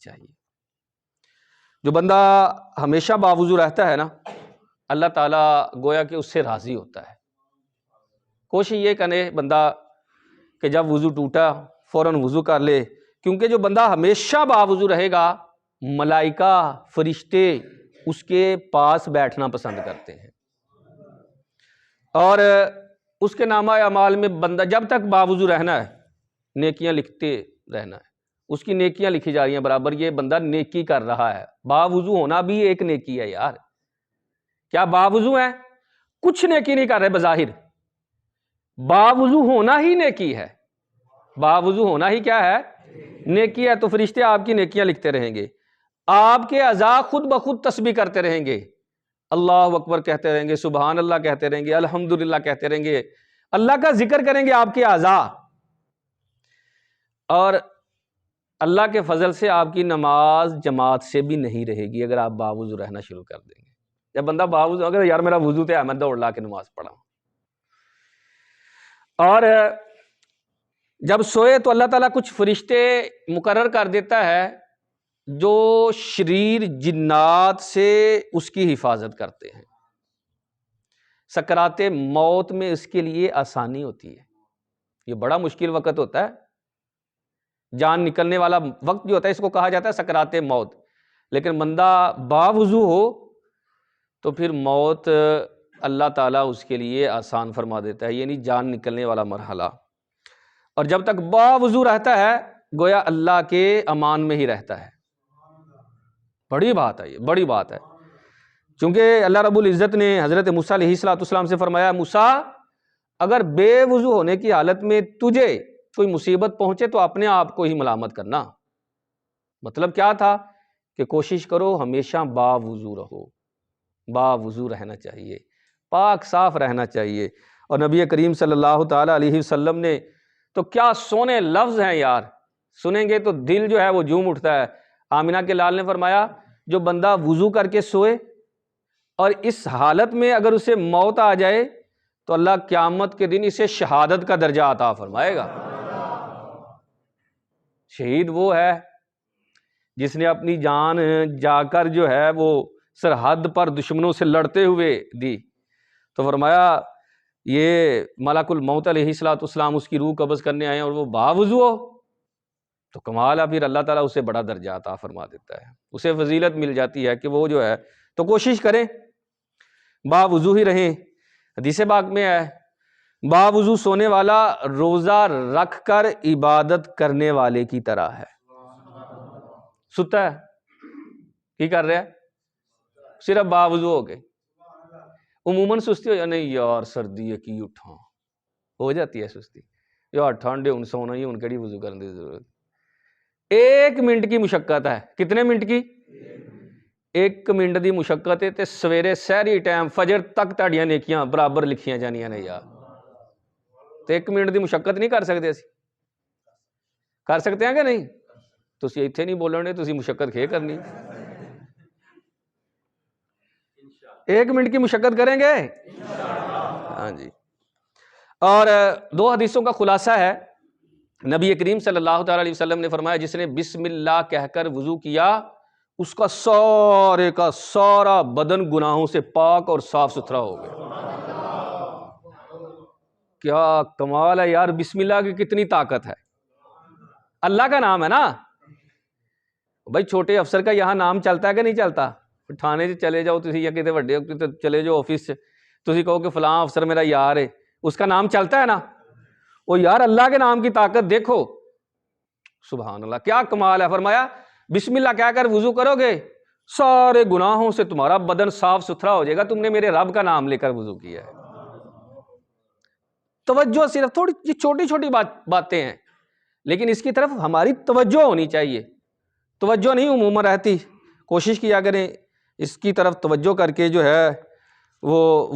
چاہیے۔ جو بندہ ہمیشہ باوضو رہتا ہے نا، اللہ تعالیٰ گویا کہ اس سے راضی ہوتا ہے۔ کوشش یہ کرے بندہ کہ جب وضو ٹوٹا فوراً وضو کر لے، کیونکہ جو بندہ ہمیشہ باوضو رہے گا، ملائکہ فرشتے اس کے پاس بیٹھنا پسند کرتے ہیں، اور اس کے نامہ اعمال میں بندہ جب تک باوضو رہنا ہے نیکیاں لکھتے رہنا ہے، اس کی نیکیاں لکھی جا رہی ہیں برابر، یہ بندہ نیکی کر رہا ہے۔ باوضو ہونا بھی ایک نیکی ہے یار، کیا باوضو ہے؟ کچھ نیکی نہیں کر رہے بظاہر، باوضو ہونا ہی نیکی ہے، باوضو ہونا ہی کیا ہے؟ نیکی ہے۔ تو فرشتے آپ کی نیکیاں لکھتے رہیں گے، آپ کے اعضاء خود بخود تسبیح کرتے رہیں گے، اللہ اکبر کہتے رہیں گے، سبحان اللہ کہتے رہیں گے، الحمدللہ کہتے رہیں گے، اللہ کا ذکر کریں گے آپ کے اعضاء، اور اللہ کے فضل سے آپ کی نماز جماعت سے بھی نہیں رہے گی اگر آپ باوضو رہنا شروع کر دیں گے۔ جب بندہ باوضو اگر یار میرا وضو تو ہے میں دوڑ لا کے نماز پڑھا، اور جب سوئے تو اللہ تعالیٰ کچھ فرشتے مقرر کر دیتا ہے جو شریر جنات سے اس کی حفاظت کرتے ہیں۔ سکرات موت میں اس کے لیے آسانی ہوتی ہے، یہ بڑا مشکل وقت ہوتا ہے، جان نکلنے والا وقت جو ہوتا ہے اس کو کہا جاتا ہے سکرات موت، لیکن بندہ باوضو ہو تو پھر موت اللہ تعالیٰ اس کے لیے آسان فرما دیتا ہے، یعنی جان نکلنے والا مرحلہ، اور جب تک باوضو رہتا ہے گویا اللہ کے امان میں ہی رہتا ہے۔ بڑی بات ہے، یہ بڑی بات ہے، چونکہ اللہ رب العزت نے حضرت موسیٰ علیہ السلام سے فرمایا موسیٰ اگر بے وضو ہونے کی حالت میں تجھے کوئی مصیبت پہنچے تو اپنے آپ کو ہی ملامت کرنا۔ مطلب کیا تھا کہ کوشش کرو ہمیشہ باوضو رہو، باوضو رہنا چاہیے، پاک صاف رہنا چاہیے۔ اور نبی کریم صلی اللہ تعالیٰ علیہ وسلم نے تو کیا سونے لفظ ہیں یار، سنیں گے تو دل جو ہے وہ جھوم اٹھتا ہے۔ آمنہ کے لال نے فرمایا جو بندہ وضو کر کے سوئے اور اس حالت میں اگر اسے موت آ جائے تو اللہ قیامت کے دن اسے شہادت کا درجہ عطا فرمائے گا۔ شہید وہ ہے جس نے اپنی جان جا کر جو ہے وہ سرحد پر دشمنوں سے لڑتے ہوئے دی، تو فرمایا یہ ملک الموت علیہ السلام اس کی روح قبض کرنے آئے ہیں اور وہ باوضو ہو، تو کمال ہے، پھر اللہ تعالیٰ اسے بڑا درجہ عطا فرما دیتا ہے، اسے فضیلت مل جاتی ہے کہ وہ جو ہے تو کوشش کریں باوضو ہی رہیں۔ حدیث پاک میں ہے باوضو سونے والا روزہ رکھ کر عبادت کرنے والے کی طرح ہے۔ ستا ہے کی کر رہا ہے؟ صرف باوضو ہو گئے، عموماً سستی ہو جائے، نہیں یار سردی ہے کی اٹھاں، ہو جاتی ہے سستی، یار ٹھنڈے ان سونا ہی ان کیڑی وضو کرنے کی ضرورت۔ 1 منٹ کی مشقت ہے، کتنے منٹ کی؟ 1 منٹ دی مشقت ہے تے سویرے سحری ٹائم فجر تک تہاڈیاں نیکیاں برابر لکھیاں جانیاں نے یار۔ تے 1 منٹ دی مشقت نہیں کر سکتے اسی؟ کر سکتے ہیں کہ نہیں؟ تسی ایتھے نہیں بولنے، تسی مشقت کھے کرنی۔ 1 منٹ کی مشقت کریں گے؟ ہاں جی۔ اور 2 حدیثوں کا خلاصہ ہے، نبی کریم صلی اللہ تعالیٰ علیہ وسلم نے فرمایا جس نے بسم اللہ کہہ کر وضو کیا اس کا سارے کا سارا بدن گناہوں سے پاک اور صاف ستھرا ہو گیا۔ کیا کمال ہے یار، بسم اللہ کی کتنی طاقت ہے، اللہ کا نام ہے نا بھائی۔ چھوٹے افسر کا یہاں نام چلتا ہے کہ نہیں چلتا؟ تھانے سے چلے جاؤ تسی یا کتے بڑے چلے جاؤ آفس سے، تسی کہو کہ فلاں افسر میرا یار ہے، اس کا نام چلتا ہے نا۔ وہ یار اللہ کے نام کی طاقت دیکھو، سبحان اللہ کیا کمال ہے۔ فرمایا بسم اللہ کہہ کر وضو کرو گے سارے گناہوں سے تمہارا بدن صاف ستھرا ہو جائے گا، تم نے میرے رب کا نام لے کر وضو کیا ہے۔ توجہ صرف تھوڑی یہ چھوٹی چھوٹی باتیں ہیں، لیکن اس کی طرف ہماری توجہ ہونی چاہیے، توجہ نہیں عموماً رہتی، کوشش کیا کریں اس کی طرف توجہ کر کے جو ہے وہ